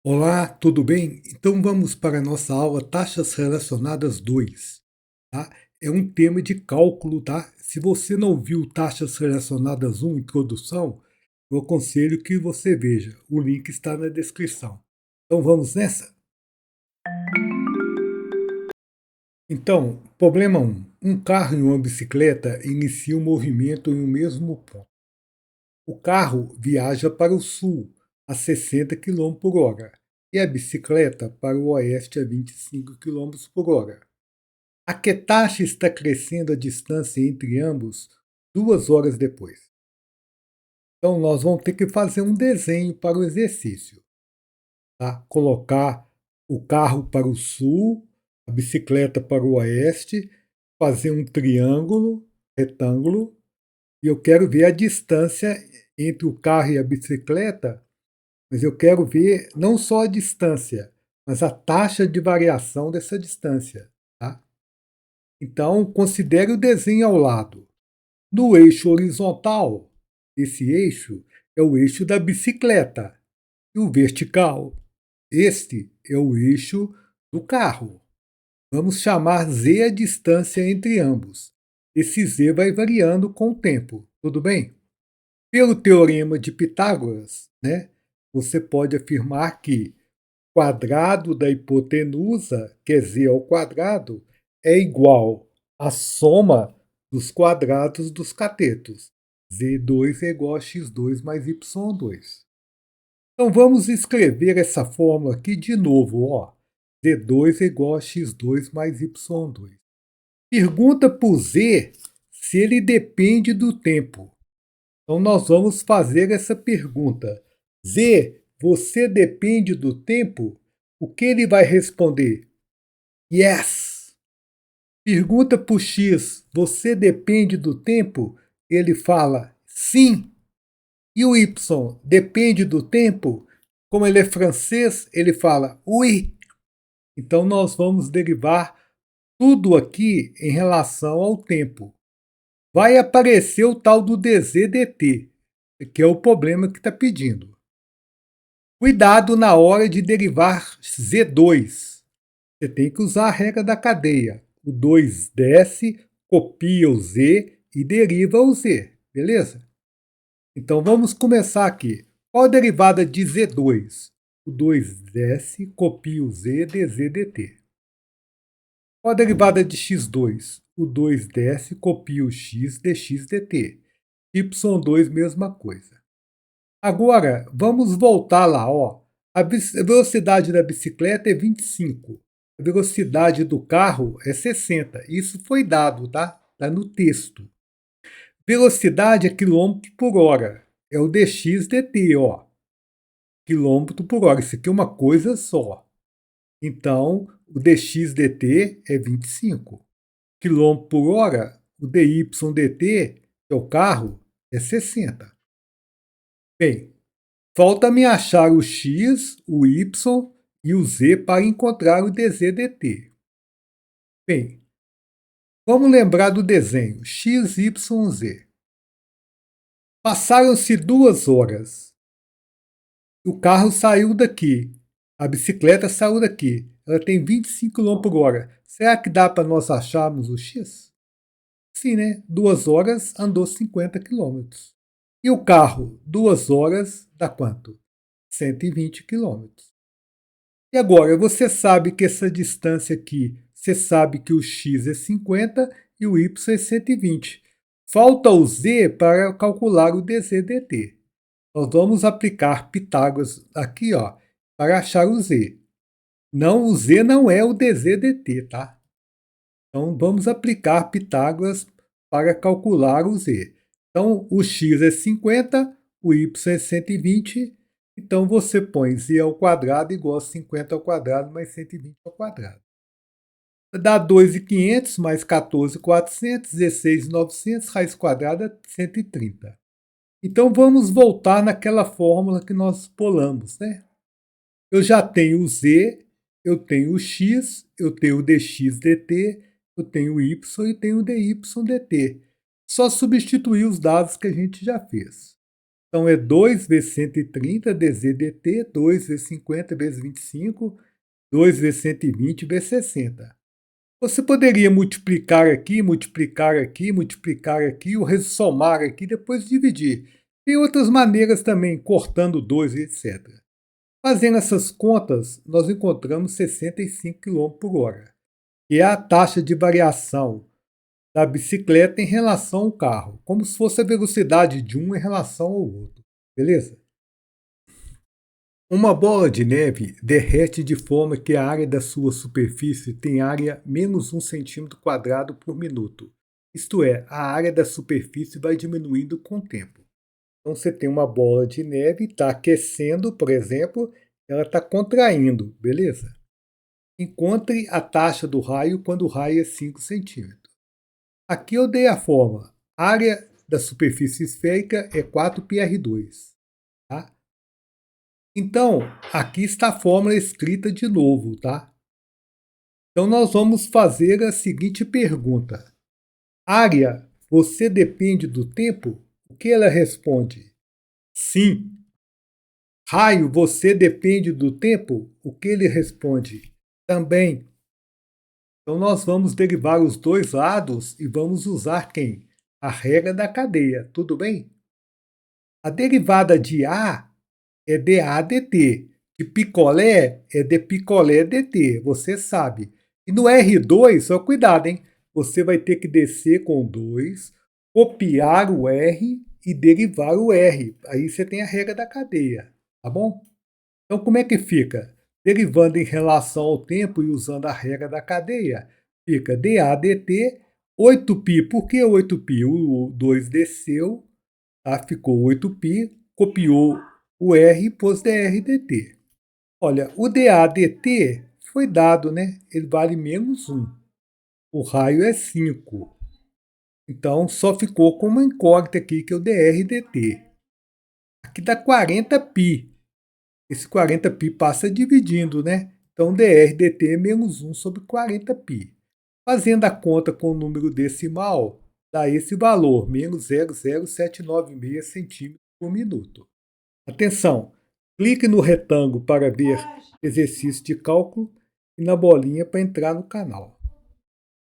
Olá, tudo bem? Então vamos para a nossa aula Taxas Relacionadas 2, tá? É um tema de cálculo, tá? Se você não viu Taxas Relacionadas 1, Introdução, eu aconselho que você veja. O link está na descrição. Então vamos nessa? Então, problema 1. Um carro e uma bicicleta iniciam o movimento em um mesmo ponto. O carro viaja para o sul a 60 km por hora e a bicicleta para o oeste a 25 km por hora. A que taxa está crescendo a distância entre ambos 2 horas depois? Então, nós vamos ter que fazer um desenho para o exercício. Tá? Colocar o carro para o sul, a bicicleta para o oeste, fazer um triângulo, retângulo, e eu quero ver a distância entre o carro e a bicicleta, mas eu quero ver não só a distância, mas a taxa de variação dessa distância. Tá? Então, considere o desenho ao lado. No eixo horizontal, esse eixo é o eixo da bicicleta. E o vertical, este é o eixo do carro. Vamos chamar z a distância entre ambos. Esse z vai variando com o tempo, tudo bem? Pelo teorema de Pitágoras, né, você pode afirmar que o quadrado da hipotenusa, que é z ao quadrado, é igual à soma dos quadrados dos catetos. Z2 é igual a x2 mais y2. Então vamos escrever essa fórmula aqui de novo. Ó. Z2 é igual a x2 mais y2. Pergunta para o z se ele depende do tempo. Então nós vamos fazer essa pergunta. Z, você depende do tempo? O que ele vai responder? Yes! Pergunta para o X, você depende do tempo? Ele fala sim. E o Y, depende do tempo? Como ele é francês, ele fala oui. Então nós vamos derivar tudo aqui em relação ao tempo. Vai aparecer o tal do dz/dt, que é o problema que está pedindo. Cuidado na hora de derivar Z2. Você tem que usar a regra da cadeia. O 2 desce, copia o Z e deriva o Z, beleza? Então vamos começar aqui. Qual a derivada de Z2? O 2 desce, copia o Z, dz/dt. Qual a derivada de x2? O 2 desce, copia o x, dx/dt. Y2, mesma coisa. Agora, vamos voltar lá. Ó. A velocidade da bicicleta é 25. A velocidade do carro é 60. Isso foi dado, tá? Está no texto. Velocidade é quilômetro por hora. É o dx/dt, ó. Quilômetro por hora. Isso aqui é uma coisa só. Então, o dx/dt é 25. Quilômetro por hora, o dy/dt, que é o carro, é 60. Bem, falta-me achar o x, o y e o z para encontrar o dz/dt. Bem, vamos lembrar do desenho x, y, z. Passaram-se 2 horas. O carro saiu daqui. A bicicleta saiu daqui. Ela tem 25 km por hora. Será que dá para nós acharmos o x? Sim, né? 2 horas andou 50 quilômetros. E o carro, 2 horas, dá quanto? 120 quilômetros. E agora, você sabe que essa distância aqui, você sabe que o x é 50 e o y é 120. Falta o z para calcular o dz/dt. Nós vamos aplicar Pitágoras aqui, ó, para achar o z. Não, o z não é o dz/dt, tá? Então, vamos aplicar Pitágoras para calcular o z. Então, o x é 50, o y é 120. Então, você põe z ao quadrado igual a 50 ao quadrado mais 120 ao quadrado. Dá 2.500 mais 14.400, 16.900, raiz quadrada é 130. Então, vamos voltar naquela fórmula que nós pulamos, né? Eu já tenho o z, eu tenho o x, eu tenho o dx/dt, eu tenho o y e tenho o dy/dt. Só substituir os dados que a gente já fez. Então é 2 vezes 130 dz dt, 2 vezes 50 vezes 25, 2 vezes 120 vezes 60. Você poderia multiplicar aqui, multiplicar aqui, multiplicar aqui, ou somar aqui, depois dividir. Tem outras maneiras também, cortando 2, etc. Fazendo essas contas, nós encontramos 65 km/h, que é a taxa de variação da bicicleta em relação ao carro, como se fosse a velocidade de um em relação ao outro, beleza? Uma bola de neve derrete de forma que a área da sua superfície tem área menos 1 cm² por minuto. Isto é, a área da superfície vai diminuindo com o tempo. Então você tem uma bola de neve, está aquecendo, por exemplo, ela está contraindo, beleza? Encontre a taxa do raio quando o raio é 5 centímetros. Aqui eu dei a fórmula. A área da superfície esférica é 4πr2. Tá? Então, aqui está a fórmula escrita de novo, tá? Então, nós vamos fazer a seguinte pergunta. Área, você depende do tempo? O que ela responde? Sim. Raio, você depende do tempo? O que ele responde? Também. Então, nós vamos derivar os dois lados e vamos usar quem? A regra da cadeia, tudo bem? A derivada de A é dA dt. De picolé é de picolé dt, você sabe. E no R2, só cuidado, hein? Você vai ter que descer com 2, copiar o R e derivar o R. Aí você tem a regra da cadeia, tá bom? Então como é que fica? Derivando em relação ao tempo e usando a regra da cadeia, fica dA dt, 8π. Por que 8π? O 2 desceu, tá? Ficou 8π, copiou o R e pôs dr dt. Olha, o dA dt foi dado, né? Ele vale menos 1. O raio é 5. Então, só ficou com uma incógnita aqui, que é o dr dt. Aqui dá 40π. Esse 40π passa dividindo, né? Então, dr dt é menos 1 sobre 40π. Fazendo a conta com o número decimal, dá esse valor, menos 0,0796 centímetros por minuto. Atenção! Clique no retângulo para ver exercício de cálculo e na bolinha para entrar no canal.